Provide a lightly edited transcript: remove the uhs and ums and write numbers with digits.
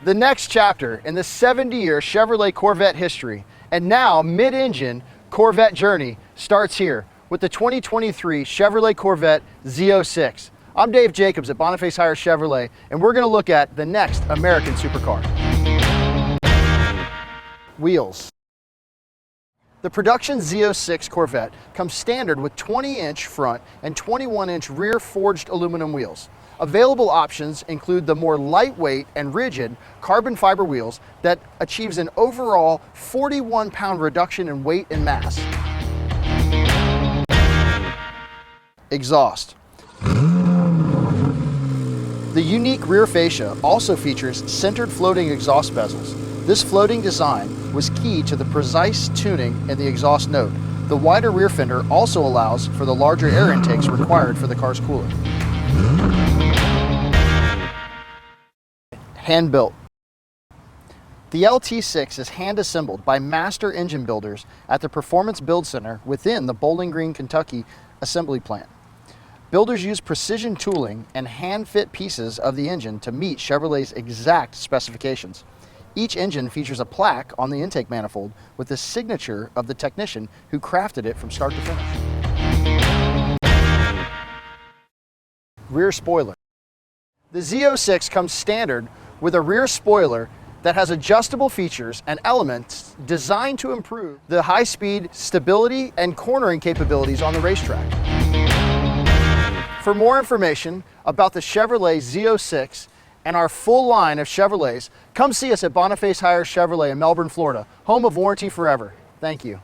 The next chapter in the 70-year Chevrolet Corvette history and now mid-engine Corvette journey starts here with the 2023 Chevrolet Corvette Z06. I'm Dave Jacobs at Boniface Hiers Chevrolet, and we're going to look at the next American supercar. Wheels. The production Z06 Corvette comes standard with 20-inch front and 21-inch rear forged aluminum wheels. Available options include the more lightweight and rigid carbon fiber wheels that achieves an overall 41-pound reduction in weight and mass. Exhaust. The unique rear fascia also features centered floating exhaust bezels. This floating design was key to the precise tuning in the exhaust note. The wider rear fender also allows for the larger air intakes required for the car's cooling. Hand-built. The LT6 is hand-assembled by master engine builders at the Performance Build Center within the Bowling Green, Kentucky assembly plant. Builders use precision tooling and hand-fit pieces of the engine to meet Chevrolet's exact specifications. Each engine features a plaque on the intake manifold with the signature of the technician who crafted it from start to finish. Rear spoiler. The Z06 comes standard with a rear spoiler that has adjustable features and elements designed to improve the high-speed stability and cornering capabilities on the racetrack. For more information about the Chevrolet Z06 and our full line of Chevrolets, come see us at Boniface Hiers Chevrolet in Melbourne, Florida, home of Warranty Forever. Thank you.